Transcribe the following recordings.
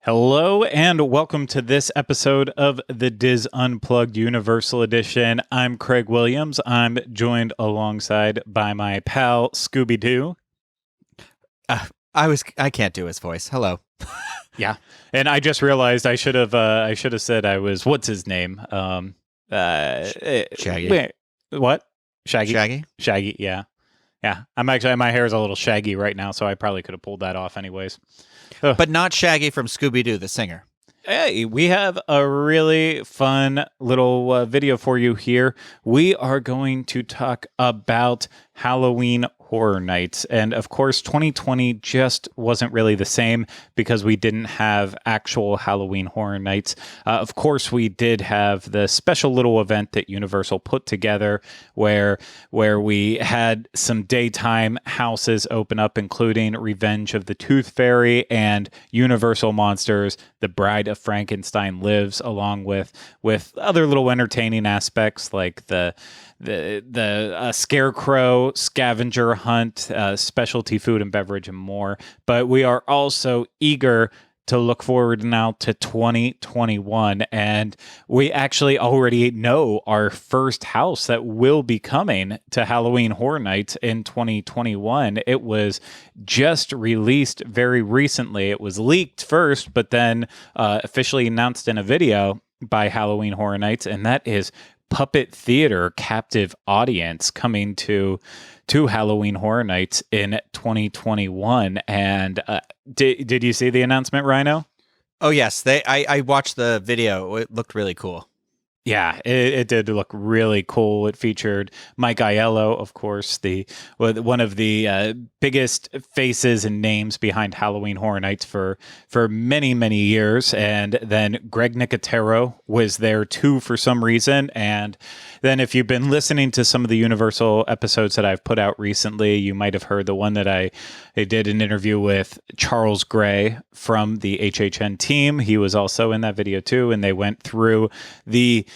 Hello and welcome to this episode of the DIS Unplugged Universal Edition. I'm Craig Williams. I'm joined alongside by my pal Scooby-Doo. I can't do his voice. Hello. Yeah, and I just realized I should have said I was what's his name? Shaggy. Wait, what? Shaggy. Shaggy. Yeah. I'm actually my hair is a little shaggy right now, so I probably could have pulled that off anyways. Ugh. But not Shaggy from Scooby-Doo, the singer. Hey, we have a really fun little video for you here. We are going to talk about Halloween Horror Nights. And of course, 2020 just wasn't really the same because we didn't have actual Halloween Horror Nights. Of course, we did have the special little event that Universal put together where we had some daytime houses open up, including Revenge of the Tooth Fairy and Universal Monsters, The Bride of Frankenstein Lives, along with other little entertaining aspects like the scarecrow scavenger hunt, specialty food and beverage, and more. But we are also eager to look forward now to 2021, and we actually already know our first house that will be coming to Halloween Horror Nights in 2021. It was just released very recently. It was leaked first, but then officially announced in a video by Halloween Horror Nights, and that is Puppet Theater Captive Audience coming to Halloween Horror Nights in 2021. And did you see the announcement, Ryno? Oh, yes. I watched the video. It looked really cool. Yeah, it did look really cool. It featured Mike Aiello, of course, one of the biggest faces and names behind Halloween Horror Nights for many, many years. And then Greg Nicotero was there too for some reason. And then if you've been listening to some of the Universal episodes that I've put out recently, you might have heard the one that I did an interview with Charles Gray from the HHN team. He was also in that video too, and they went through the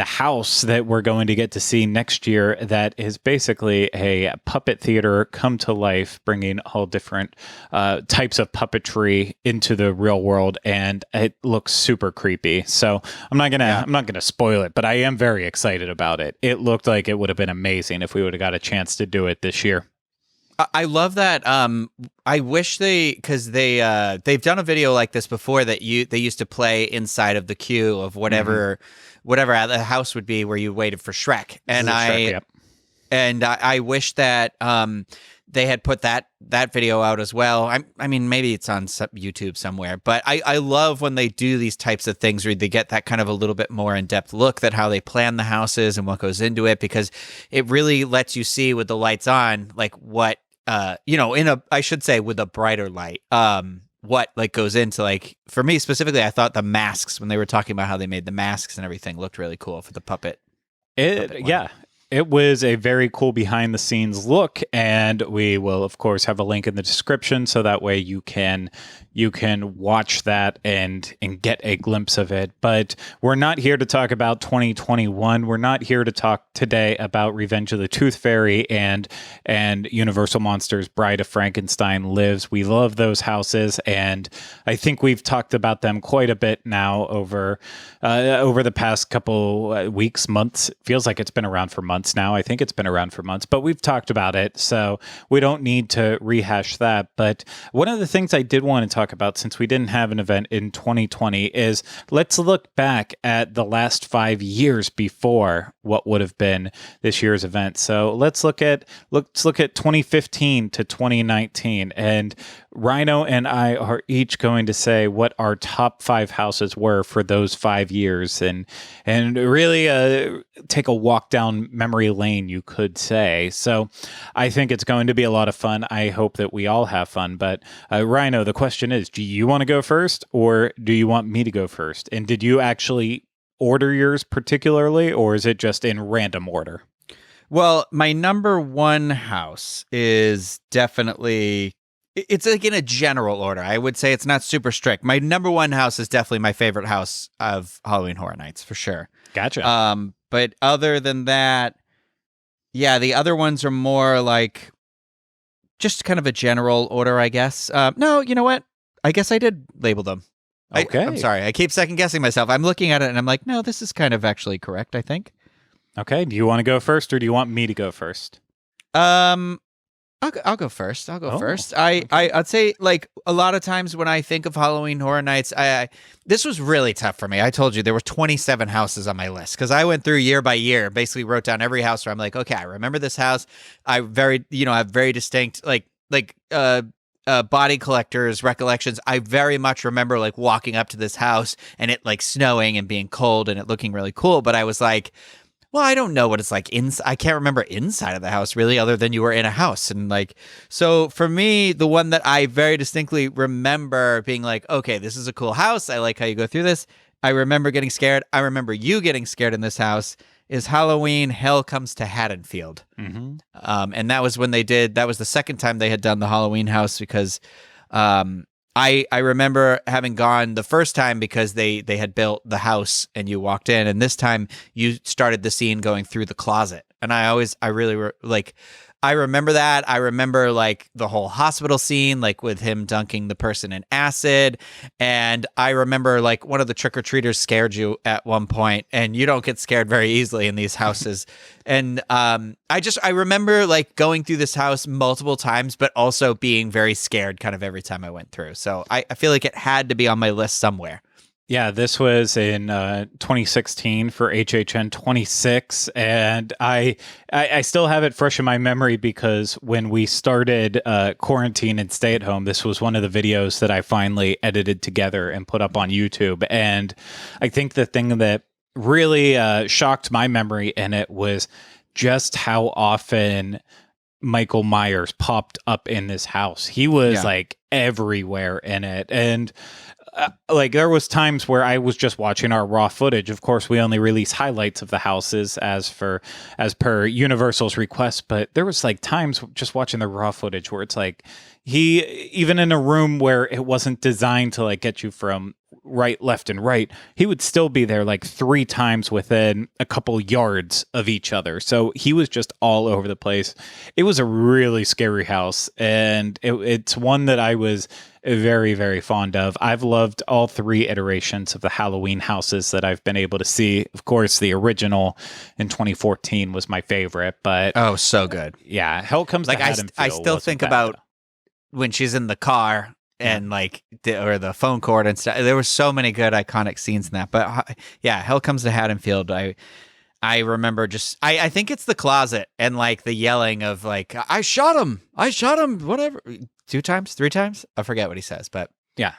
house that we're going to get to see next year that is basically a puppet theater come to life, bringing all different types of puppetry into the real world, and it looks super creepy. So I'm not gonna spoil it, but I am very excited about it. It looked like it would have been amazing if we would have got a chance to do it this year. I love that. I wish they've done a video like this before that they used to play inside of the queue of whatever the house would be where you waited for Shrek. And I wish that they had put that video out as well. I mean, maybe it's on YouTube somewhere, but I love when they do these types of things where they get that kind of a little bit more in-depth look at how they plan the houses and what goes into it, because it really lets you see with the lights on, like what, I should say with a brighter light, what like goes into, like, for me specifically, I thought the masks, when they were talking about how they made the masks and everything, looked really cool for the puppet. It was a very cool behind the scenes look, and we will of course have a link in the description so that way you can watch that and get a glimpse of it. But we're not here to talk about 2021. We're not here to talk today about Revenge of the Tooth Fairy and Universal Monsters Bride of Frankenstein Lives. We love those houses, and I think we've talked about them quite a bit now over the past couple weeks, months. It feels like it's been around for months now. I think it's been around for months, but we've talked about it, so we don't need to rehash that. But one of the things I did want to talk about, since we didn't have an event in 2020, is let's look back at the last 5 years before what would have been this year's event. So let's look at 2015 to 2019, and Ryno and I are each going to say what our top 5 houses were for those 5 years, and really take a walk down memory lane, you could say. So I think it's going to be a lot of fun. I hope that we all have fun. But Ryno, the question is, do you want to go first, or do you want me to go first? And did you actually order yours particularly, or is it just in random order? Well, my number one house is definitely, it's like in a general order. I would say it's not super strict. My number one house is definitely my favorite house of Halloween Horror Nights, for sure. Gotcha. But other than that, yeah, the other ones are more like just kind of a general order, I guess. No, you know what? I guess I did label them. Okay. I'm sorry. I keep second guessing myself. I'm looking at it and I'm like, no, this is kind of actually correct, I think. Okay. Do you want to go first or do you want me to go first? I'll go first. I'll go Oh, first. I'd say, like, a lot of times when I think of Halloween Horror Nights, this was really tough for me. I told you there were 27 houses on my list because I went through year by year, basically wrote down every house where I'm like, okay, I remember this house. I have very distinct body collectors recollections. I very much remember like walking up to this house and it like snowing and being cold and it looking really cool. But I was like, well, I don't know what it's like I can't remember inside of the house really, other than you were in a house. And like, so for me, the one that I very distinctly remember being like, okay, this is a cool house. I like how you go through this. I remember getting scared. I remember you getting scared in this house is Halloween Hell Comes to Haddonfield. Mm-hmm. And that was when that was the second time they had done the Halloween house because I remember having gone the first time because they had built the house and you walked in, and this time you started the scene going through the closet. And I remember that. I remember like the whole hospital scene, like with him dunking the person in acid. And I remember like one of the trick-or-treaters scared you at one point, and you don't get scared very easily in these houses. And I remember like going through this house multiple times, but also being very scared kind of every time I went through. So I feel like it had to be on my list somewhere. Yeah, this was in 2016 for HHN 26, and I still have it fresh in my memory because when we started quarantine and stay at home, this was one of the videos that I finally edited together and put up on YouTube. And I think the thing that really shocked my memory in it was just how often Michael Myers popped up in this house. He was like everywhere in it, and like there was times where I was just watching our raw footage. Of course, we only release highlights of the houses as per Universal's request, but there was like times just watching the raw footage where it's like he, even in a room where it wasn't designed to like get you from right, left, and right, he would still be there like 3 times within a couple yards of each other. So he was just all over the place. It was a really scary house, and it's one that I was very, very fond of. I've loved all 3 iterations of the Halloween houses that I've been able to see. Of course, the original in 2014 was my favorite, but oh, so good. Yeah, Hell Comes to Haddonfield. I still think about when she's in the car and like or the phone cord and stuff. There were so many good iconic scenes in that. But yeah, Hell Comes to Haddonfield. I remember I think it's the closet and like the yelling of like, I shot him, whatever. 2 times, 3 times? I forget what he says, but yeah,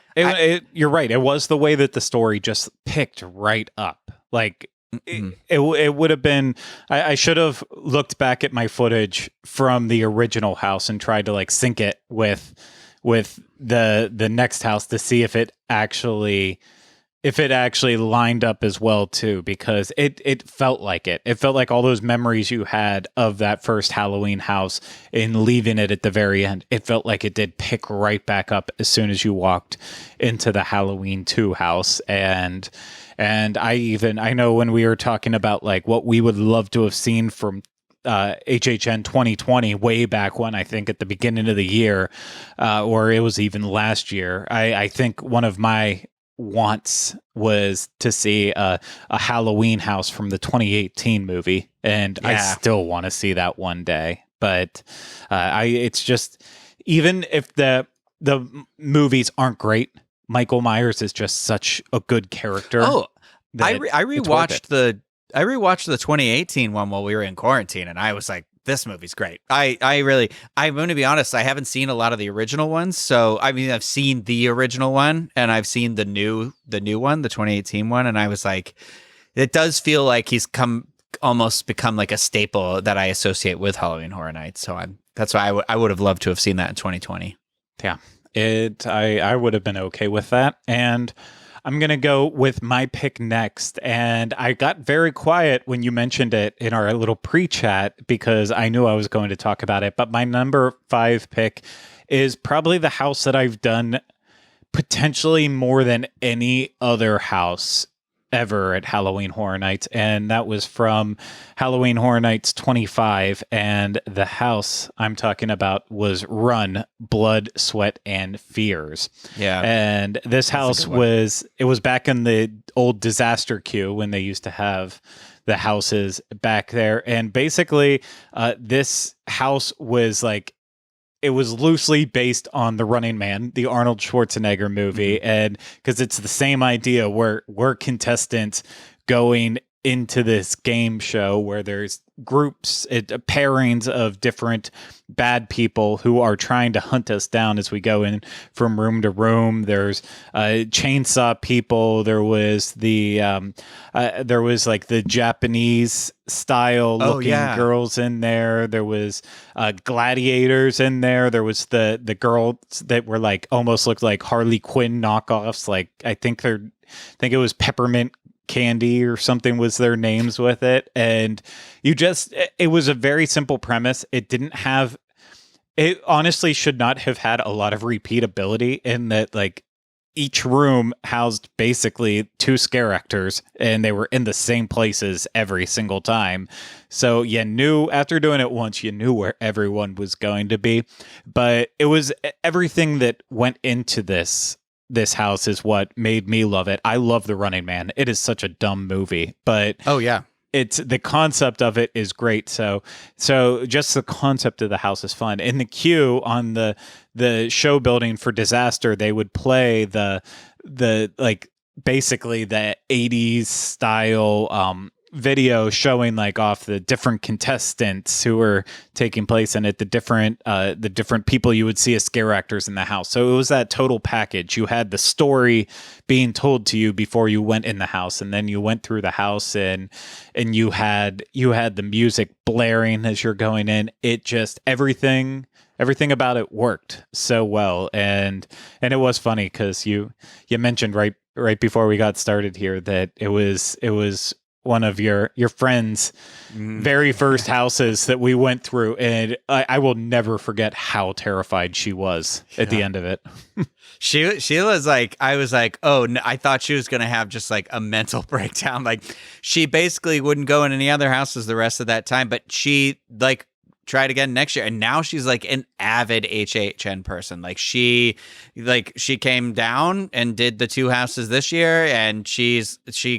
you're right. It was the way that the story just picked right up. Like it would have been. I should have looked back at my footage from the original house and tried to like sync it with the next house to see if it actually lined up as well too, because it felt like it felt like all those memories you had of that first Halloween house and leaving it at the very end, it felt like it did pick right back up as soon as you walked into the Halloween 2 house. And I know when we were talking about like what we would love to have seen from HHN 2020 way back when, I think at the beginning of the year, or it was even last year, I think one of my wants was to see a Halloween house from the 2018 movie, and I still want to see that one day. But it's just, even if the movies aren't great, Michael Myers is just such a good character. Oh, I rewatched the 2018 one while we were in quarantine, and I was like, this movie's great. I'm going to be honest, I haven't seen a lot of the original ones. So, I mean, I've seen the original one and I've seen the new one, the 2018 one. And I was like, it does feel like he's almost become like a staple that I associate with Halloween Horror Nights. So that's why I would have loved to have seen that in 2020. Yeah, I would have been okay with that. And I'm going to go with my pick next. And I got very quiet when you mentioned it in our little pre-chat because I knew I was going to talk about it. But my number 5 pick is probably the house that I've done potentially more than any other house ever at Halloween Horror Nights, and that was from Halloween Horror Nights 25, and the house I'm talking about was Run, Blood, Sweat, and Fears. Yeah. And this house was back in the old disaster queue when they used to have the houses back there, and basically this house was like, it was loosely based on The Running Man, the Arnold Schwarzenegger movie, and because it's the same idea where we're contestants going into this game show where there's groups, pairings of different bad people who are trying to hunt us down as we go in from room to room. There's chainsaw people. There was there was like the Japanese style looking girls in there. There was gladiators in there. There was the girls that were like almost looked like Harley Quinn knockoffs. Like I think it was Peppermint Candy or something was their names with it. And it was a very simple premise. It honestly should not have had a lot of repeatability in that, like, each room housed basically 2 scare actors and they were in the same places every single time. So you knew after doing it once, you knew where everyone was going to be. But it was everything that went into this house is what made me love it. I love The Running Man. It is such a dumb movie, but it's the concept of it is great. So just the concept of the house is fun. In the queue on the show building for Disaster, they would play the like basically the 80s style video showing like off the different contestants who were taking place in it, the different people you would see as scare actors in the house. So it was that total package. You had the story being told to you before you went in the house, and then you went through the house and you had the music blaring as you're going in. It just everything about it worked so well, and it was funny because you mentioned right before we got started here that it was one of your friends' very first houses that we went through, and I will never forget how terrified she was at the end of it. She was like, I was like, oh, no, I thought she was going to have just like a mental breakdown. Like she basically wouldn't go in any other houses the rest of that time, but she like tried again next year, and now she's like an avid HHN person. Like she came down and did the 2 houses this year, and she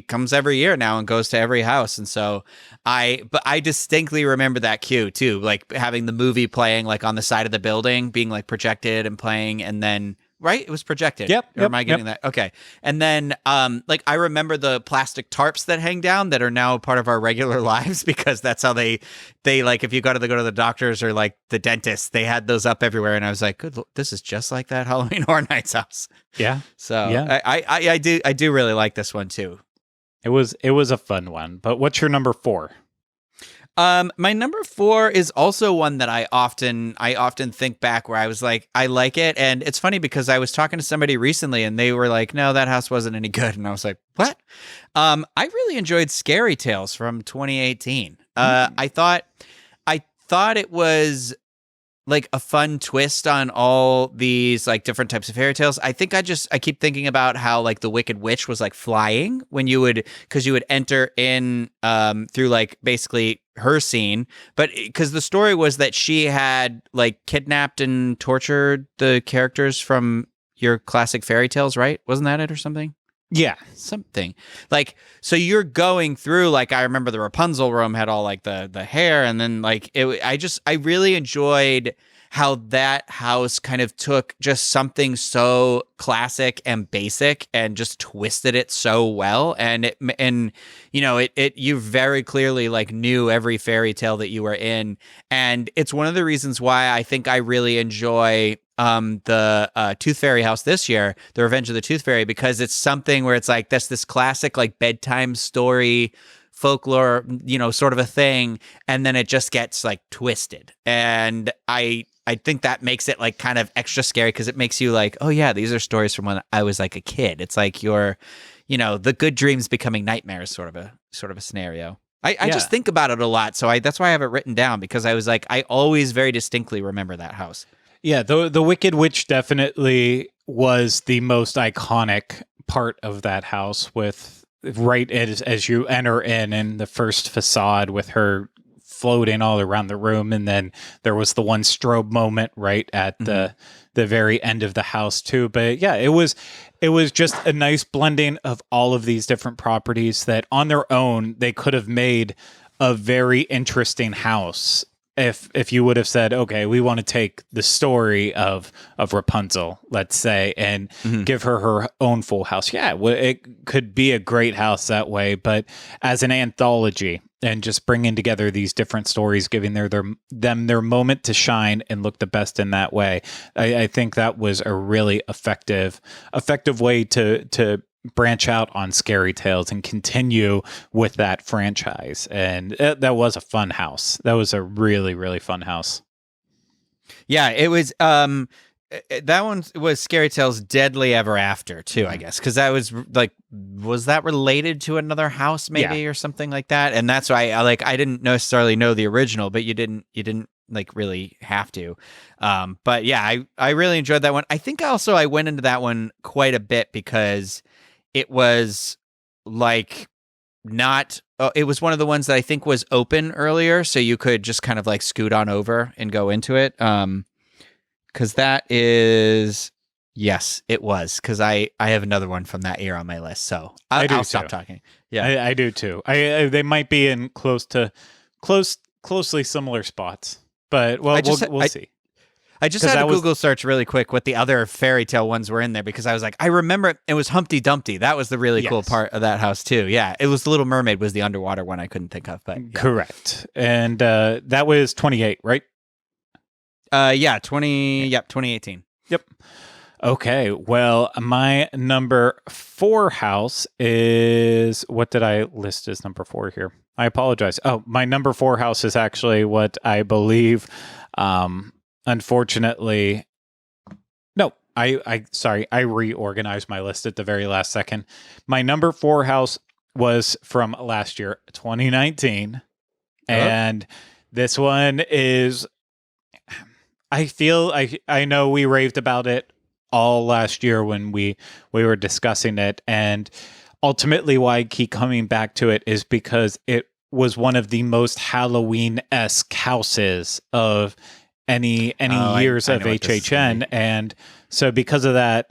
comes every year now and goes to every house. And so I distinctly remember that queue too, like having the movie playing like on the side of the building, being like projected and playing, and then right? It was projected. Yep. Or am I getting that? Okay. And then, like, I remember the plastic tarps that hang down that are now part of our regular lives, because that's how they like, if you go to the doctors or like the dentist, they had those up everywhere. And I was like, good, this is just like that Halloween Horror Nights house. Yeah. So yeah. I do really like this one too. It was a fun one. But what's your number 4? My number 4 is also one that I often think back where I was like, I like it. And it's funny because I was talking to somebody recently and they were like, no, that house wasn't any good. And I was like, what? I really enjoyed Scary Tales from 2018. I thought it was like a fun twist on all these like different types of fairy tales. I think I keep thinking about how like the Wicked Witch was like flying when you would enter in through like basically her scene, but because the story was that she had like kidnapped and tortured the characters from your classic fairy tales, right? Wasn't that it or something? Yeah, something like, so you're going through, like, I remember the Rapunzel room had all like the hair, and then like I really enjoyed how that house kind of took just something so classic and basic and just twisted it so well. And you very clearly like knew every fairy tale that you were in. And it's one of the reasons why I think I really enjoy the Tooth Fairy house this year, The Revenge of the Tooth Fairy, because it's something where it's like this classic like bedtime story folklore, sort of a thing, and then it just gets like twisted. And I think that makes it like kind of extra scary because it makes you like, oh yeah, these are stories from when I was like a kid. It's like your, the good dreams becoming nightmares, sort of a scenario. I just think about it a lot, so that's why I have it written down, because I was like, I always very distinctly remember that house. Yeah, the Wicked Witch definitely was the most iconic part of that house, with right as you enter in the first facade with her floating all around the room, and then there was the one strobe moment right at the very end of the house too. But yeah, it was just a nice blending of all of these different properties that on their own they could have made a very interesting house if you would have said, okay, we want to take the story of Rapunzel, let's say, and give her own full house. Yeah, it could be a great house that way, but as an anthology and just bringing together these different stories, giving them their moment to shine and look the best in that way, I think that was a really effective way to branch out on Scary Tales and continue with that franchise. And that was a fun house. That was a really, really fun house. Yeah, it was that one was Scary Tales Deadly Ever After too, I guess, because that was like, was that related to another house maybe or something like that? And that's why I didn't necessarily know the original, but you didn't like really have to. But yeah, I really enjoyed that one. I think also I went into that one quite a bit because it was like not. It was one of the ones that I think was open earlier, so you could just kind of like scoot on over and go into it. Because that is, yes, it was. Because I have another one from that era on my list, so I'll stop talking. Yeah, I do too. They might be in closely similar spots, but well, we'll see. I just had a Google search really quick what the other fairy tale ones were in there, because I was like, I remember it was Humpty Dumpty. That was the really cool part of that house too. Yeah, it was The Little Mermaid was the underwater one I couldn't think of, but correct. And that was 28, right? 2018. Yep. Okay. Well, my number 4 house is, what did I list as number 4 here? I apologize. Oh, my number 4 house is actually what I believe. Unfortunately, no, I reorganized my list at the very last second. My number 4 house was from last year, 2019. And this one is, I feel I know we raved about it all last year when we were discussing it. And ultimately why I keep coming back to it is because it was one of the most Halloween-esque houses of any years of HHN, and so because of that,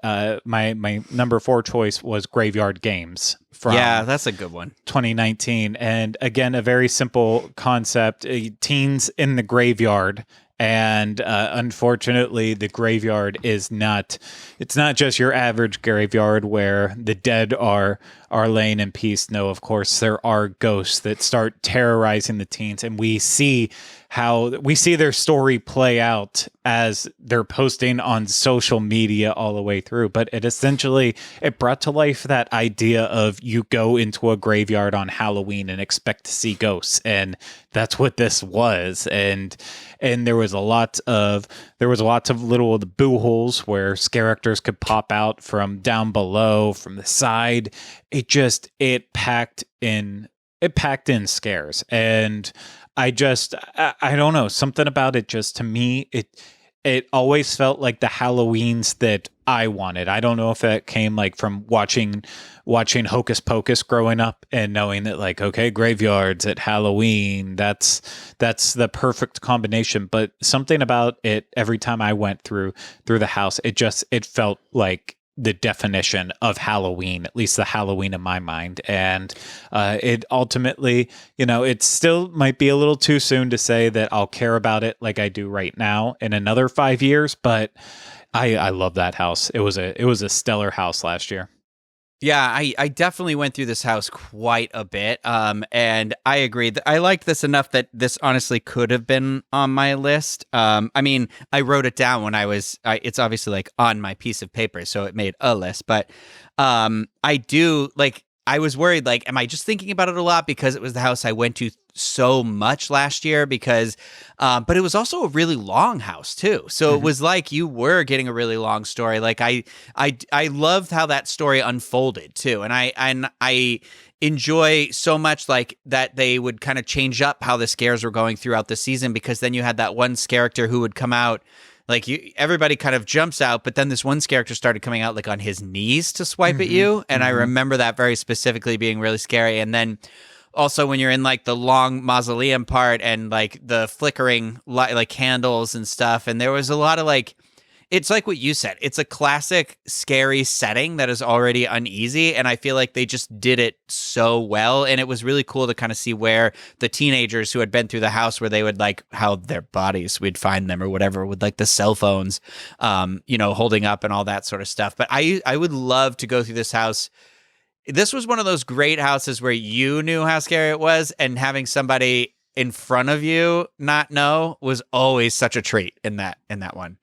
my number 4 choice was Graveyard Games from that's a good one, 2019, and again a very simple concept: teens in the graveyard. And unfortunately, the graveyard is not. It's not just your average graveyard where the dead are laying in peace. No, of course, there are ghosts that start terrorizing the teens, and we see their story play out as they're posting on social media all the way through. But it brought to life that idea of you go into a graveyard on Halloween and expect to see ghosts, and that's what this was. And there was lots of little boo holes where characters could pop out from down below, from the side. It packed in scares, and I don't know, something about it, just to me, it always felt like the Halloweens that I wanted. I don't know if it came like from watching Hocus Pocus growing up and knowing that, like, okay, graveyards at Halloween, that's the perfect combination. But something about it, every time I went through the house, it felt like the definition of Halloween, at least the Halloween in my mind. And it ultimately, it still might be a little too soon to say that I'll care about it like I do right now in another 5 years, but I love that house. It was a stellar house last year. Yeah, I definitely went through this house quite a bit, and I agree that I liked this enough that this honestly could have been on my list. I mean, I wrote it down when it's obviously like on my piece of paper, so it made a list. But I do like. I was worried, like, am I just thinking about it a lot because it was the house I went to so much last year? Because, but it was also a really long house too. So it was like you were getting a really long story. Like I loved how that story unfolded too, and I enjoy so much like that they would kind of change up how the scares were going throughout the season, because then you had that one character who would come out like everybody kind of jumps out, but then this one character started coming out like on his knees to swipe at you, and I remember that very specifically being really scary. And then also when you're in like the long mausoleum part and like the flickering like candles and stuff, and there was a lot of like, it's like what you said. It's a classic scary setting that is already uneasy, and I feel like they just did it so well. And it was really cool to kind of see where the teenagers who had been through the house, where they would like how their bodies, we'd find them or whatever, with like the cell phones, holding up and all that sort of stuff. But I would love to go through this house. This was one of those great houses where you knew how scary it was, and having somebody in front of you not know was always such a treat in that one.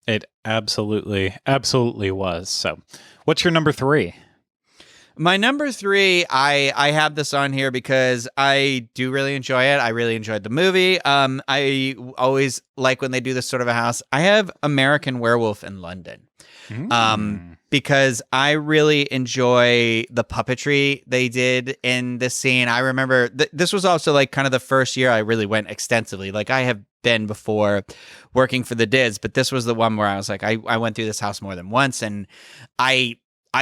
It absolutely was. So what's your number 3? My number 3, I have this on here because I do really enjoy it. I really enjoyed the movie. I always like when they do this sort of a house. I have American Werewolf in London. Because I really enjoy the puppetry they did in this scene. I remember this was also like kind of the first year I really went extensively. Like I have been before working for the DIS, but this was the one where I was like, I went through this house more than once, and I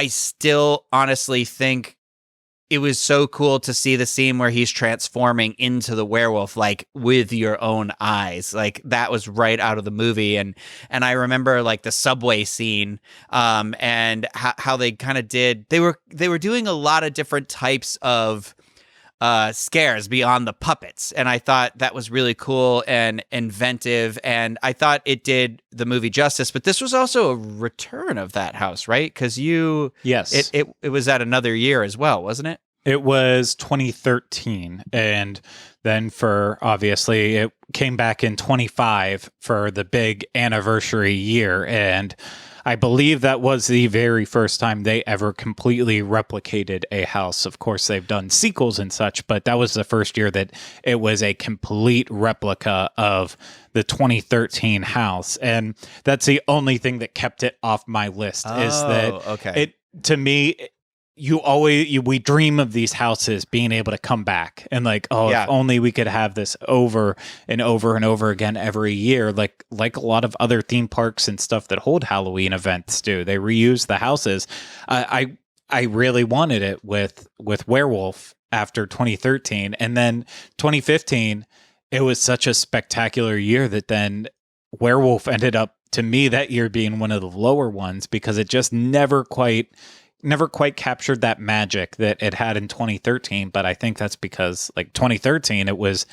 still honestly think it was so cool to see the scene where he's transforming into the werewolf, like with your own eyes. Like that was right out of the movie. And I remember like the subway scene, and how they kind of did, they were doing a lot of different types of scares beyond the puppets. And I thought that was really cool and inventive. And I thought it did the movie justice, but this was also a return of that house, right? Because yes, it was at another year as well, wasn't it? It was 2013. And then obviously it came back in 25 for the big anniversary year. And I believe that was the very first time they ever completely replicated a house. Of course, they've done sequels and such, but that was the first year that it was a complete replica of the 2013 house. And that's the only thing that kept it off my list is that it, to me, we dream of these houses being able to come back and like, if only we could have this over and over and over again every year, like a lot of other theme parks and stuff that hold Halloween events do. They reuse the houses. I really wanted it with Werewolf after 2013, and then 2015. It was such a spectacular year that then Werewolf ended up, to me, that year being one of the lower ones because it just never quite captured that magic that it had in 2013. But I think that's because like 2013, it was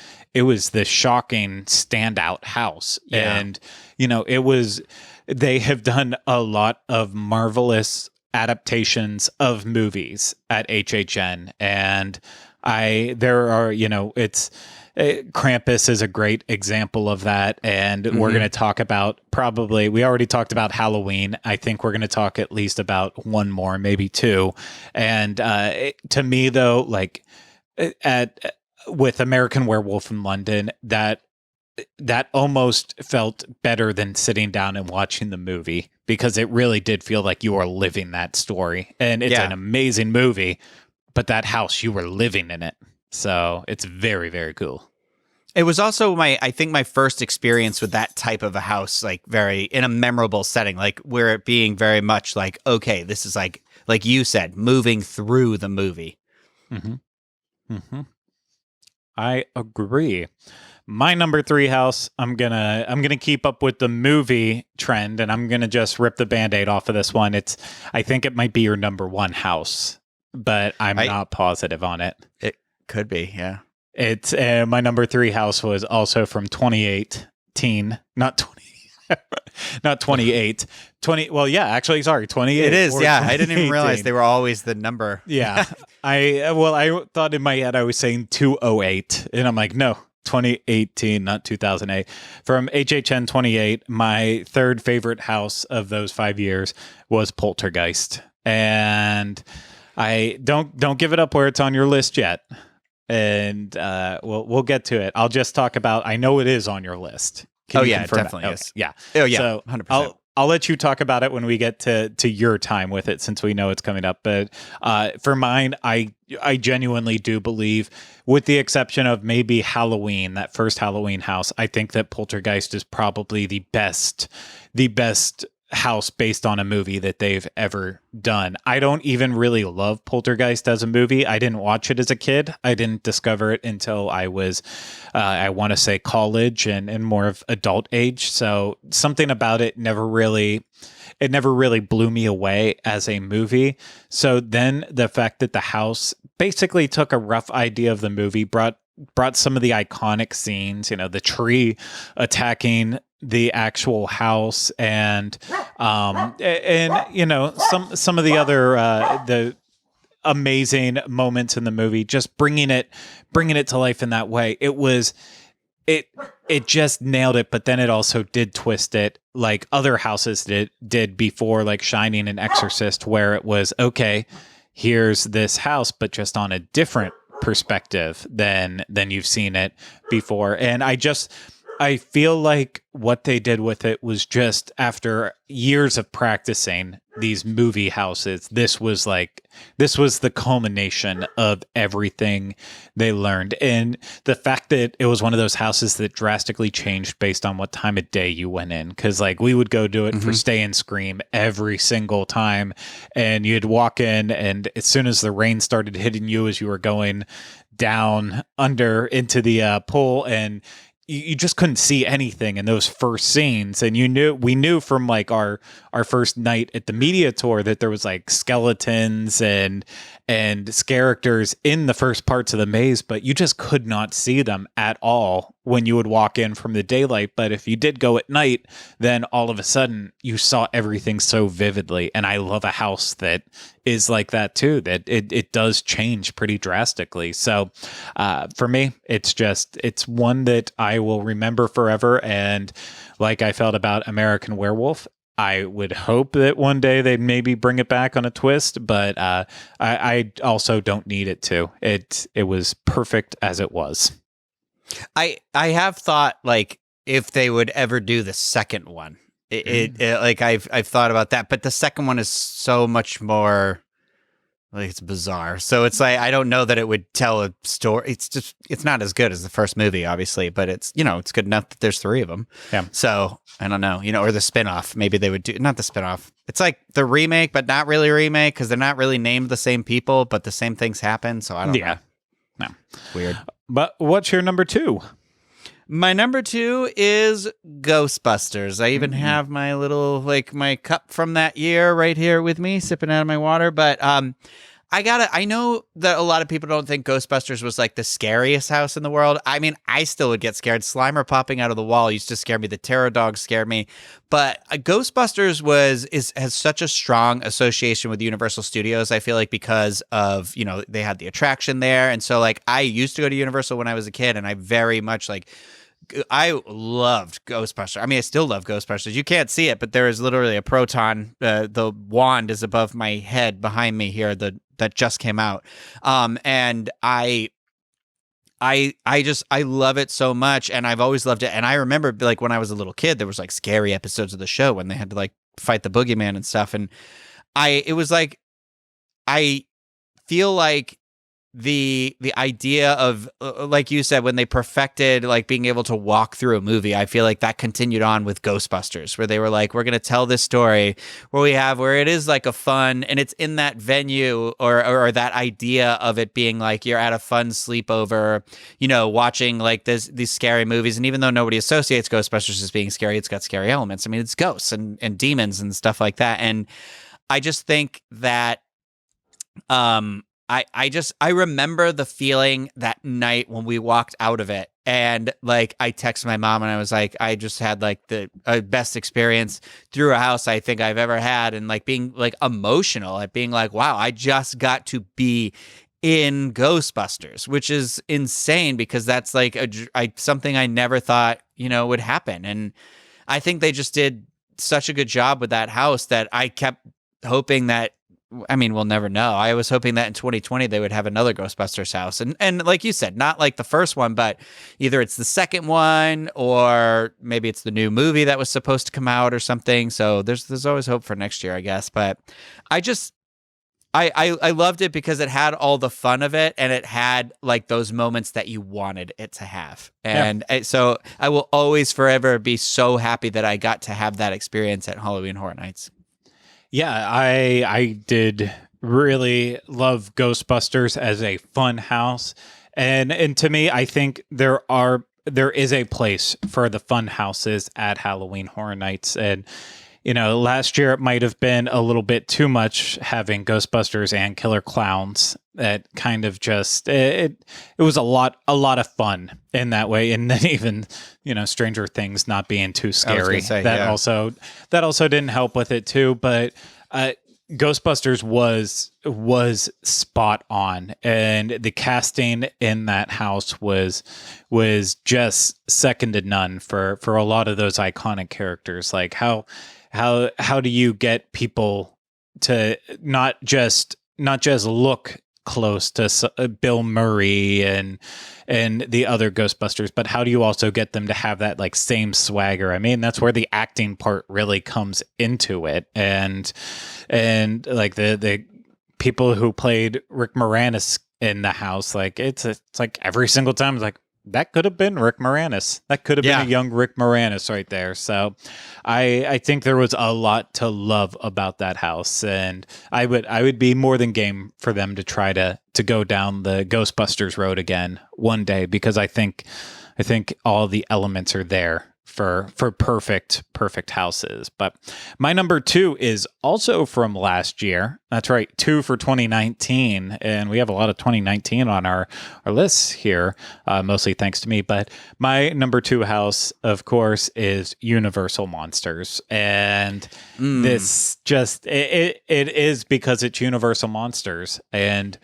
this shocking standout house. Yeah. And, they have done a lot of marvelous adaptations of movies at HHN. And Krampus is a great example of that, and we're going to talk about we already talked about Halloween. I think we're going to talk at least about one more, maybe two. And to me, though, like with American Werewolf in London, that almost felt better than sitting down and watching the movie, because it really did feel like you were living that story. And it's an amazing movie, but that house, you were living in it. So it's very, very cool. It was also I think my first experience with that type of a house, like very in a memorable setting, like where it being very much like, okay, this is like you said, moving through the movie. I agree. My number 3 house, I'm gonna keep up with the movie trend, and I'm gonna just rip the Band-Aid off of this one. I think it might be your number 1 house, but I'm not positive on it. It could be, yeah. It's my number 3 house was also from 2018, not 28. 20. Well, yeah, actually, sorry, 28. It is, yeah. I didn't even realize they were always the number. Yeah, I thought in my head I was saying 208, and I'm like, no, 2018, not 2008. From HHN 28, my third favorite house of those 5 years was Poltergeist, and I don't give it up where it's on your list yet. And we'll get to it. I'll just talk about. I know it is on your list. Definitely is. Yeah. Oh yeah, so 100%. I'll let you talk about it when we get to your time with it, since we know it's coming up. But for mine, I genuinely do believe, with the exception of maybe Halloween, that first Halloween house, I think that Poltergeist is probably the best house based on a movie that they've ever done. I don't even really love Poltergeist as a movie. I didn't watch it as a kid. I didn't discover it until I was, I want to say, college and more of adult age. So something about it never really blew me away as a movie. So then the fact that the house basically took a rough idea of the movie, brought some of the iconic scenes, the tree attacking the actual house, and some of the other the amazing moments in the movie, just bringing it to life in that way. It just nailed it, but then it also did twist it like other houses did before, like Shining and Exorcist, where it was, okay, here's this house, but just on a different perspective than you've seen it before. And I feel like what they did with it was, just after years of practicing these movie houses, this was the culmination of everything they learned. And the fact that it was one of those houses that drastically changed based on what time of day you went in. Cause like we would go do it for Stay and Scream every single time. And you'd walk in, and as soon as the rain started hitting you as you were going down under into the pool, and you just couldn't see anything in those first scenes. And we knew from like our first night at the media tour that there was like skeletons and characters in the first parts of the maze, but you just could not see them at all when you would walk in from the daylight. But if you did go at night, then all of a sudden you saw everything so vividly. And I love a house that is like that too, that it does change pretty drastically. So for me, it's one that I will remember forever. And like I felt about American Werewolf, I would hope that one day they'd maybe bring it back on a twist, but I also don't need it to. It was perfect as it was. I have thought, like, if they would ever do the second one, like I've thought about that, but the second one is so much more, like, it's bizarre. So it's like, I don't know that it would tell a story. It's not as good as the first movie, obviously, but it's good enough that there's 3 of them. Yeah. So I don't know, or the spinoff, maybe they would do, not the spinoff. It's like the remake, but not really remake, because they're not really named the same people, but the same things happen. So I don't know. No. Weird. But what's your number 2? My number 2 is Ghostbusters. I even have my little, like, my cup from that year right here with me, sipping out of my water. But I know that a lot of people don't think Ghostbusters was like the scariest house in the world. I mean, I still would get scared. Slimer popping out of the wall used to scare me. The Terror Dog scared me. But Ghostbusters has such a strong association with Universal Studios, I feel like, because of, they had the attraction there. And so, like, I used to go to Universal when I was a kid, and I very much, like, I loved Ghostbusters. I mean, I still love Ghostbusters. You can't see it, but there is literally a proton. The wand is above my head behind me here, that just came out. And I love it so much, and I've always loved it. And I remember, like, when I was a little kid, there was like scary episodes of the show when they had to like fight the boogeyman and stuff. And it was like, I feel like the idea of, like you said, when they perfected like being able to walk through a movie, I feel like that continued on with Ghostbusters, where they were like, we're going to tell this story where it is like a fun, and it's in that venue or that idea of it being like you're at a fun sleepover, watching like these scary movies. And even though nobody associates Ghostbusters as being scary, it's got scary elements. I mean, it's ghosts and demons and stuff like that. And I just think that, I remember the feeling that night when we walked out of it, and like I texted my mom and I was like, I just had like the best experience through a house I think I've ever had, and like being like emotional at being like, wow, I just got to be in Ghostbusters, which is insane, because that's like something I never thought would happen. And I think they just did such a good job with that house that I kept hoping that I mean, we'll never know. I was hoping that in 2020 they would have another Ghostbusters house, and like you said, not like the first one, but either it's the second one or maybe it's the new movie that was supposed to come out or something. So there's always hope for next year, I guess. But I just I loved it because it had all the fun of it, and it had like those moments that you wanted it to have. And so I will always forever be so happy that I got to have that experience at Halloween Horror Nights. Yeah, I did really love Ghostbusters as a fun house. And to me, I think there is a place for the fun houses at Halloween Horror Nights. And last year it might have been a little bit too much having Ghostbusters and Killer Clowns. That kind of just it was a lot of fun in that way, and then even Stranger Things not being too scary. Also didn't help with it too. But Ghostbusters was spot on, and the casting in that house was just second to none for a lot of those iconic characters. Like how do you get people to not just look close to Bill Murray and the other Ghostbusters, but how do you also get them to have that like same swagger? I mean, that's where the acting part really comes into it, and like the people who played Rick Moranis in the house, like it's like every single time it's like, that could have been Rick Moranis. That could have been a young Rick Moranis right there. So I think there was a lot to love about that house. And I would be more than game for them to try to go down the Ghostbusters road again one day, because I think all the elements are there for perfect houses. But my number 2 is also from last year. That's right, 2 for 2019, and we have a lot of 2019 on our lists here, mostly thanks to me. But my number 2 house, of course, is Universal Monsters, and this just it is because it's Universal Monsters. And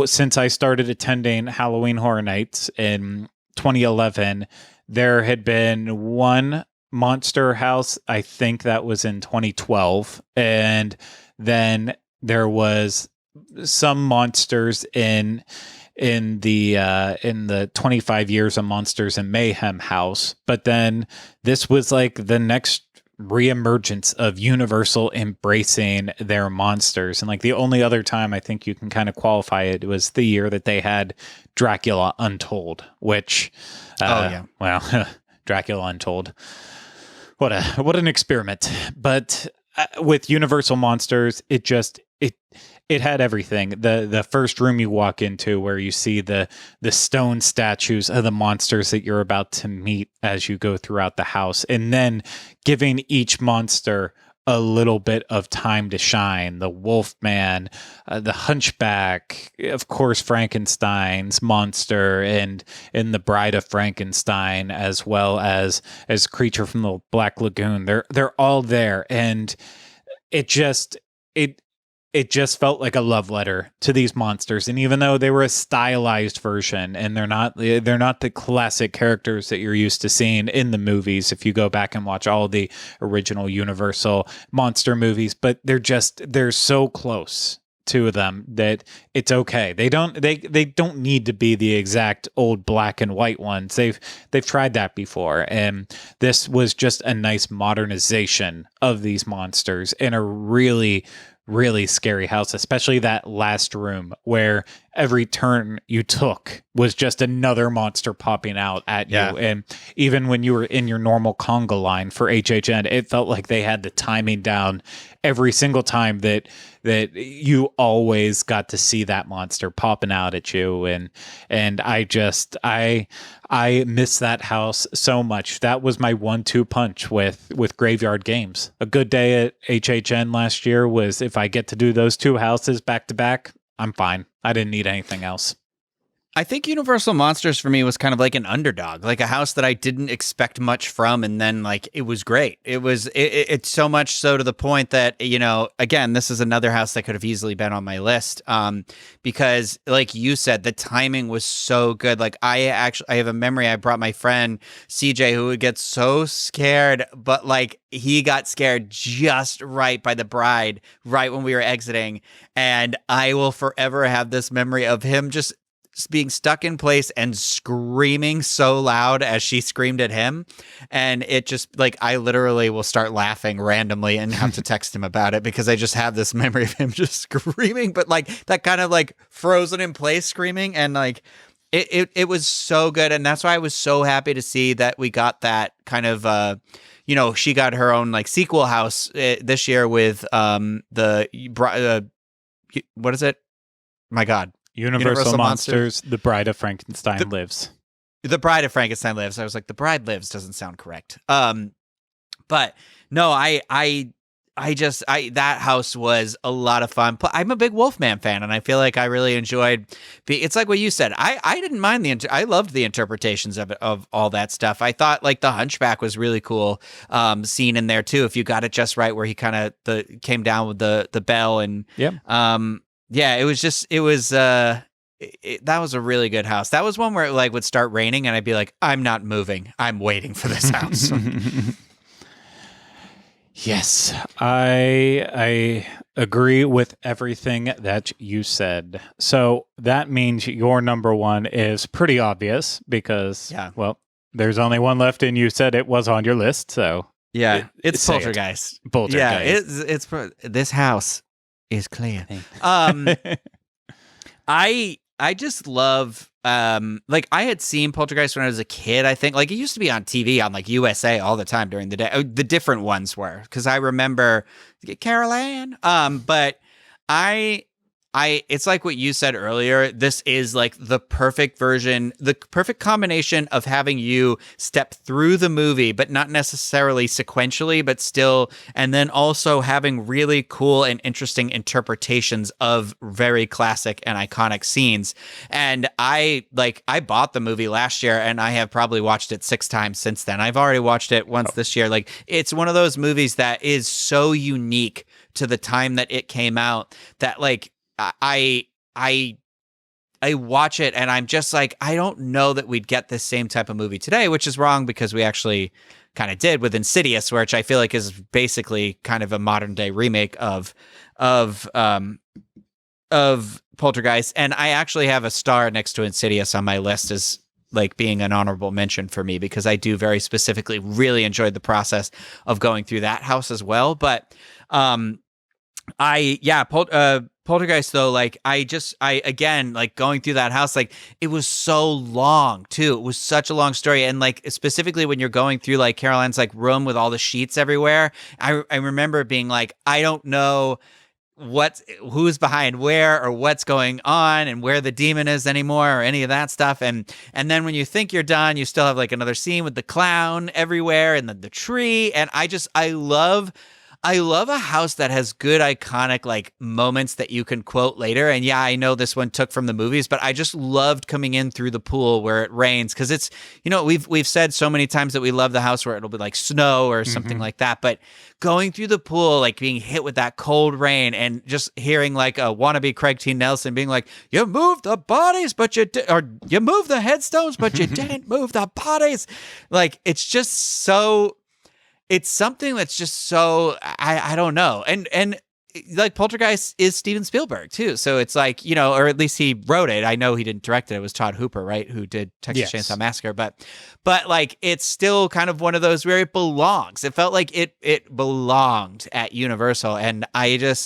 since I started attending Halloween Horror Nights in 2011, there had been one monster house, I think that was in 2012, and then there was some monsters in the 25 years of Monsters and Mayhem house. But then this was like the next reemergence of Universal embracing their monsters. And like the only other time I think you can kind of qualify it was the year that they had Dracula Untold, which well, Dracula Untold, what an experiment. But with Universal Monsters, it had everything. The first room you walk into, where you see the stone statues of the monsters that you're about to meet as you go throughout the house, and then giving each monster a little bit of time to shine. The Wolfman, the Hunchback, of course, Frankenstein's monster, and the Bride of Frankenstein, as well as Creature from the Black Lagoon. They're all there, and it just felt like a love letter to these monsters. And even though they were a stylized version, and they're not the classic characters that you're used to seeing in the movies, if you go back and watch all the original Universal monster movies, but they're so close to them that it's okay. They don't need to be the exact old black and white ones. They've tried that before, and this was just a nice modernization of these monsters in a really scary house, especially that last room where every turn you took was just another monster popping out at you. And even when you were in your normal conga line for HHN, it felt like they had the timing down every single time that you always got to see that monster popping out at you. And I miss that house so much. That was my 1-2 punch with Graveyard Games. A good day at HHN last year was if I get to do those 2 houses back to back, I'm fine. I didn't need anything else. I think Universal Monsters for me was kind of like an underdog, like a house that I didn't expect much from, and then like it was great. It's so much so to the point that, you know, again, this is another house that could have easily been on my list, because like you said, the timing was so good. Like I have a memory. I brought my friend CJ, who would get so scared, but like he got scared just right by the bride, right when we were exiting, and I will forever have this memory of him just being stuck in place and screaming so loud as she screamed at him. And it just like, I literally will start laughing randomly and have to text him about it because I just have this memory of him just screaming, but like that kind of like frozen in place screaming. And like, it was so good. And that's why I was so happy to see that we got that kind of, you know, she got her own like sequel house this year with what is it? My God. Universal Monsters, The Bride of Frankenstein Lives. The Bride of Frankenstein Lives. I was like, The Bride Lives doesn't sound correct. But no, that house was a lot of fun. I'm a big Wolfman fan, and I feel like I really enjoyed. It's like what you said. I didn't mind I loved the interpretations of it, of all that stuff. I thought like the Hunchback was really cool scene in there too. If you got it just right, where he kind of came down with the bell and yeah, it was that was a really good house. That was one where it like would start raining and I'd be like, I'm not moving. I'm waiting for this house. Yes, I agree with everything that you said. So that means your number one is pretty obvious because, well, there's only one left and you said it was on your list. So yeah, it's Poltergeist. Poltergeist. Yeah, it's this house is clear. I just love like I had seen Poltergeist when I was a kid. I think like it used to be on TV on like USA all the time during the day. The different ones were because I remember Carol Ann. But it's like what you said earlier. This is like the perfect version, the perfect combination of having you step through the movie, but not necessarily sequentially, but still, and then also having really cool and interesting interpretations of very classic and iconic scenes. And I bought the movie last year and I have probably watched it 6 times since then. I've already watched it once this year. Like it's one of those movies that is so unique to the time that it came out that like, I watch it and I'm just like, I don't know that we'd get this same type of movie today, which is wrong because we actually kind of did with Insidious, which I feel like is basically kind of a modern day remake of Poltergeist. And I actually have a star next to Insidious on my list as like being an honorable mention for me because I do very specifically really enjoyed the process of going through that house as well. But Poltergeist though, like I again, like going through that house, like it was so long too. It was such a long story. And like, specifically when you're going through like Caroline's like room with all the sheets everywhere, I remember being like, I don't know who's behind where or what's going on and where the demon is anymore or any of that stuff. And then when you think you're done, you still have like another scene with the clown everywhere and the tree. And I love a house that has good iconic like moments that you can quote later. And yeah, I know this one took from the movies, but I just loved coming in through the pool where it rains because it's, you know, we've said so many times that we love the house where it'll be like snow or something like that. But going through the pool, like being hit with that cold rain and just hearing like a wannabe Craig T. Nelson being like, you moved the bodies, but you moved the headstones, but you didn't move the bodies. Like, it's just so... It's something that's just so, I don't know. And like Poltergeist is Steven Spielberg too. So it's like, you know, or at least he wrote it. I know he didn't direct it. It was Todd Hooper, right? Who did Texas Chainsaw Massacre. But like, it's still kind of one of those where it belongs. It felt like it belonged at Universal. And I'm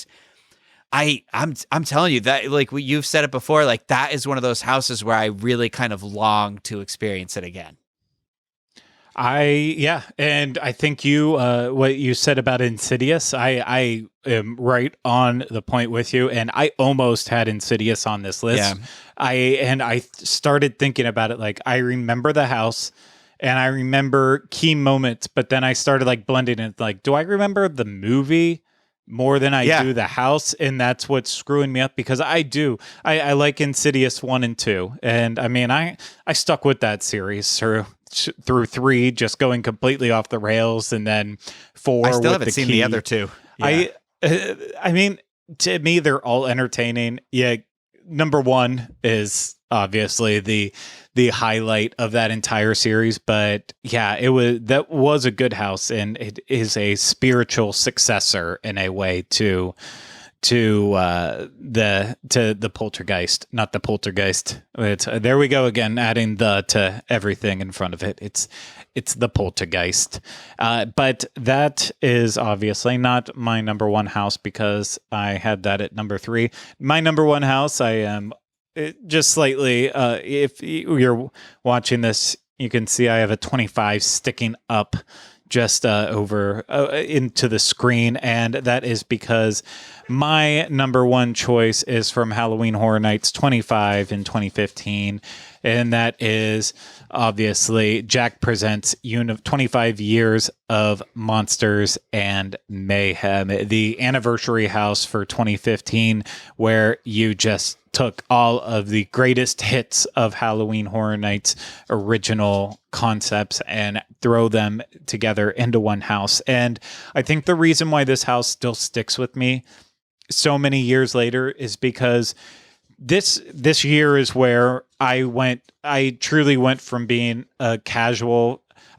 telling you that, like you've said it before, like that is one of those houses where I really kind of long to experience it again. And I think what you said about Insidious, I am right on the point with you, and I almost had Insidious on this list. Yeah. I started thinking about it, like I remember the house and I remember key moments, but then I started like blending it, like, do I remember the movie more than I do the house, and that's what's screwing me up because I like Insidious 1 and 2, and I mean I stuck with that series through 3, just going completely off the rails, and then 4. I still with haven't seen the other 2. Yeah. I mean, to me they're all entertaining. Yeah, number 1 is obviously the highlight of that entire series, but yeah, that was a good house, and it is a spiritual successor in a way to the Poltergeist, not the Poltergeist. There we go again, adding the to everything in front of it. It's the Poltergeist. But that is obviously not my number 1 house because I had that at number 3. My number 1 house, I am just slightly, if you're watching this, you can see I have a 25 sticking up just over into the screen, and that is because my number 1 choice is from Halloween Horror Nights 25 in 2015, and that is obviously Jack Presents 25 Years of Monsters and Mayhem, the anniversary house for 2015, where you just took all of the greatest hits of Halloween Horror Nights original concepts and throw them together into one house. And I think the reason why this house still sticks with me so many years later is because this year is where I truly went from being I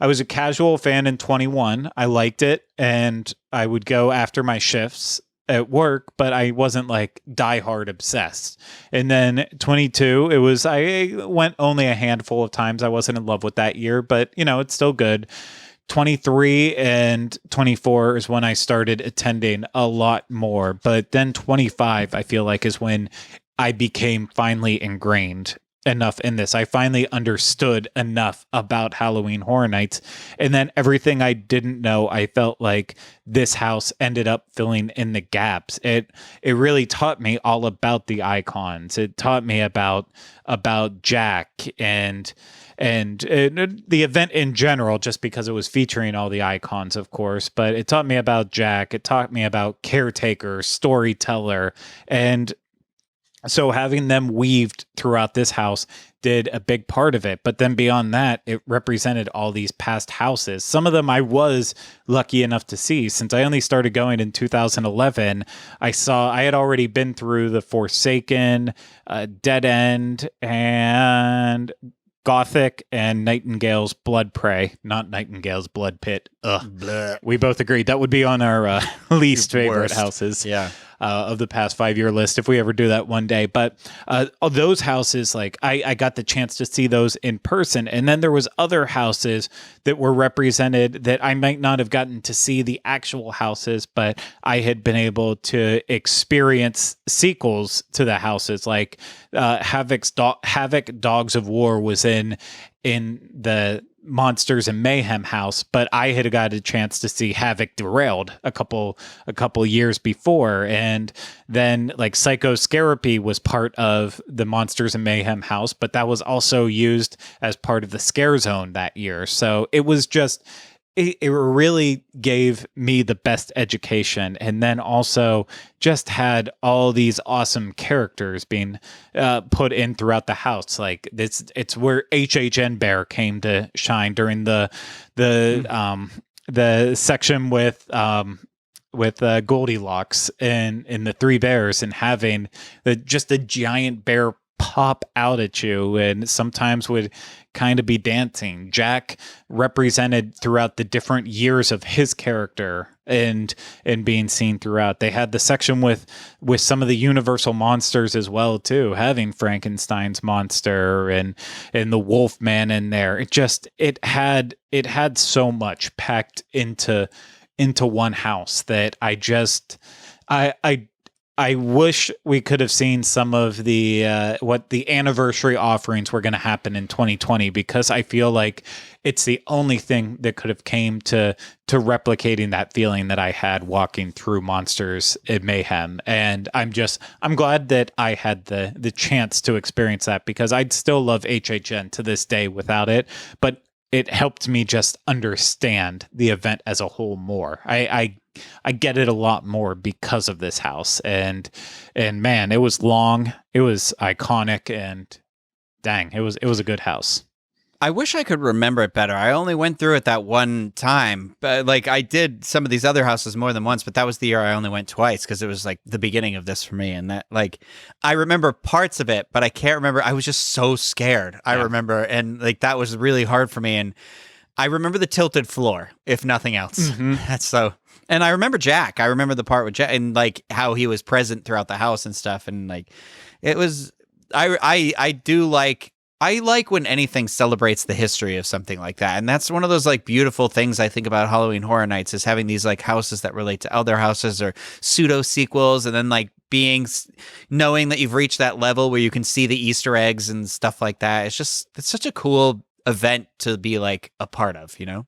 was a casual fan in 21. I liked it, and I would go after my shifts at work, but I wasn't like diehard obsessed. And then 22, I went only a handful of times. I wasn't in love with that year, but it's still good. 23 and 24 is when I started attending a lot more, but then 25 I feel like is when I became finally ingrained enough in this. I finally understood enough about Halloween Horror Nights, and then everything I didn't know, I felt like this house ended up filling in the gaps. It really taught me all about the icons. It taught me about Jack and the event in general, just because it was featuring all the icons, of course, but it taught me about Jack. It taught me about caretaker, storyteller, and so having them weaved throughout this house did a big part of it. But then beyond that, it represented all these past houses. Some of them I was lucky enough to see. Since I only started going in 2011, I had already been through The Forsaken, Dead End, and Gothic, and Nightingale's Blood Prey, not Nightingale's Blood Pit. Ugh. Blech. We both agreed that would be on our least favorite houses. Yeah. Of the past 5-year list, if we ever do that one day. But those houses, like I got the chance to see those in person. And then there was other houses that were represented that I might not have gotten to see the actual houses, but I had been able to experience sequels to the houses. Like Havoc Dogs of War was in the Monsters and Mayhem house, but I had got a chance to see Havoc Derailed a couple years before, and then like Psychoscarapy was part of the Monsters and Mayhem house, but that was also used as part of the Scare Zone that year. So it was just it really gave me the best education, and then also just had all these awesome characters being put in throughout the house. Like it's where HHN Bear came to shine during the section with Goldilocks and the Three Bears, and having just a giant bear pop out at you, and sometimes would kind of be dancing. Jack represented throughout the different years of his character and being seen throughout. They had the section with some of the Universal monsters as well too, having Frankenstein's monster and the Wolfman in there. It had so much packed into one house that I wish we could have seen some of the what the anniversary offerings were going to happen in 2020, because I feel like it's the only thing that could have came to replicating that feeling that I had walking through Monsters and Mayhem. And I'm glad that I had the chance to experience that, because I'd still love HHN to this day without it, but it helped me just understand the event as a whole more. I I get it a lot more because of this house. And man, it was long, it was iconic, and dang, it was a good house. I wish I could remember it better. I only went through it that one time, but like I did some of these other houses more than once, but that was the year I only went twice because it was like the beginning of this for me. And that, like, I remember parts of it, but I can't remember. I was just so scared. I remember, and like that was really hard for me. And I remember the tilted floor, if nothing else. That's so. And I remember Jack. I remember the part with Jack and like how he was present throughout the house and stuff. And like, it was. I do like. I like when anything celebrates the history of something like that. And that's one of those like beautiful things I think about Halloween Horror Nights is having these like houses that relate to other houses or pseudo sequels. And then like knowing that you've reached that level where you can see the Easter eggs and stuff like that. It's such a cool event to be like a part of, you know?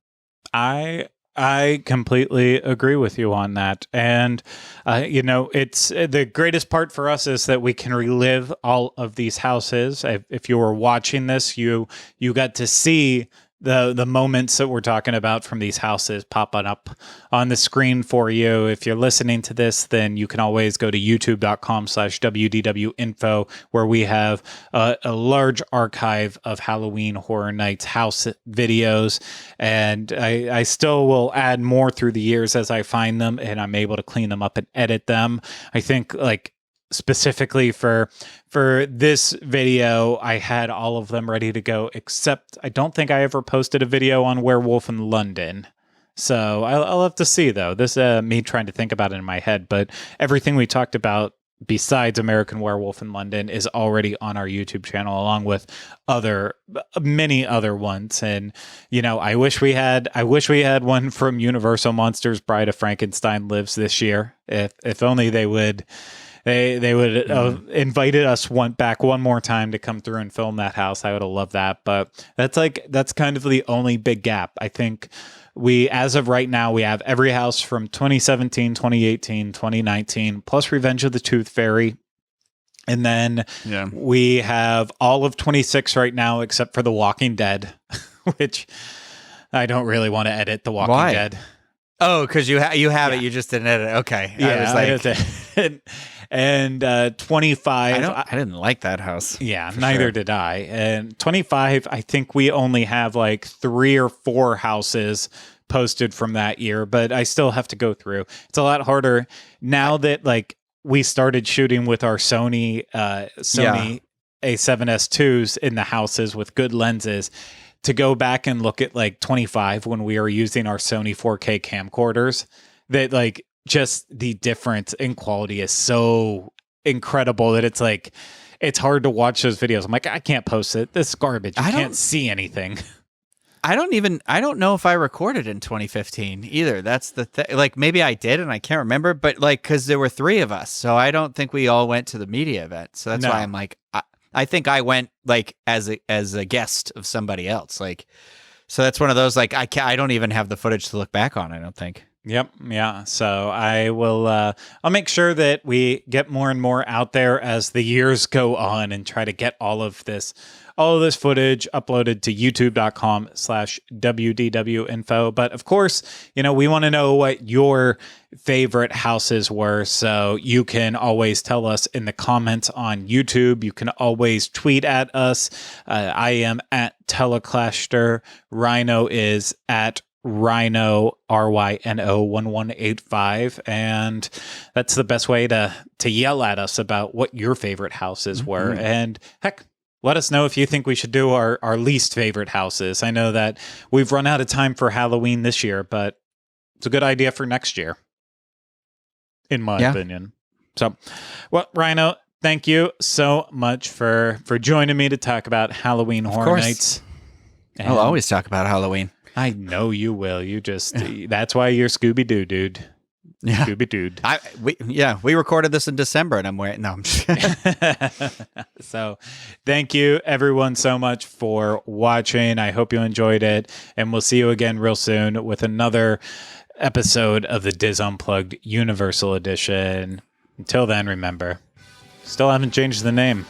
I completely agree with you on that. And, it's the greatest part for us is that we can relive all of these houses. If you were watching this, you got to see the moments that we're talking about from these houses popping up on the screen for you. If you're listening to this, then you can always go to youtube.com/WDWinfo, where we have a large archive of Halloween Horror Nights house videos. And I still will add more through the years as I find them and I'm able to clean them up and edit them. I think like specifically for this video, I had all of them ready to go, except I don't think I ever posted a video on Werewolf in London. So I'll have to see, though. This me trying to think about it in my head, but everything we talked about besides American Werewolf in London is already on our YouTube channel, along with many other ones. And I wish we had one from Universal Monsters Bride of Frankenstein Lives this year. If only they would. They would have invited us back one more time to come through and film that house. I would have loved that. But that's kind of the only big gap. I think as of right now, we have every house from 2017, 2018, 2019, plus Revenge of the Tooth Fairy. And then we have all of 26 right now, except for The Walking Dead, which I don't really want to edit The Walking Dead. Oh, because you have it. You just didn't edit it. Okay. Yeah, I was like... And 25. I didn't like that house. Yeah, neither did I. And 25, I think we only have like 3 or 4 houses posted from that year, but I still have to go through. It's a lot harder now that like we started shooting with our Sony A7S2s in the houses with good lenses. To go back and look at like 25 when we were using our Sony 4K camcorders, that like just the difference in quality is so incredible that it's like it's hard to watch those videos. I'm like, I can't post it. This is garbage. I can't see anything. I don't know if I recorded in 2015 either. That's the thing. Like maybe I did and I can't remember, but like because there were 3 of us, so I don't think we all went to the media event. So that's why I'm like, I think I went like as a guest of somebody else. Like, so that's one of those like I don't even have the footage to look back on. I don't think. Yep. Yeah. So I will, I'll make sure that we get more and more out there as the years go on and try to get all of this footage uploaded to youtube.com/WDWinfo. But of course, we want to know what your favorite houses were. So you can always tell us in the comments on YouTube. You can always tweet at us. I am at Teleclaster. Ryno is at Ryno, RYNO 1185, and that's the best way to yell at us about what your favorite houses were. And heck, let us know if you think we should do our least favorite houses. I know that we've run out of time for Halloween this year, but it's a good idea for next year, in my opinion. So, well, Ryno, thank you so much for joining me to talk about Halloween Horror Nights. I'll always talk about Halloween. I know you will. You just, that's why you're Scooby-Doo, dude. Yeah. Scooby-Doo. We recorded this in December and I'm wearing, no, I'm just So thank you everyone so much for watching. I hope you enjoyed it, and we'll see you again real soon with another episode of the DIS Unplugged Universal Edition. Until then, remember, still haven't changed the name.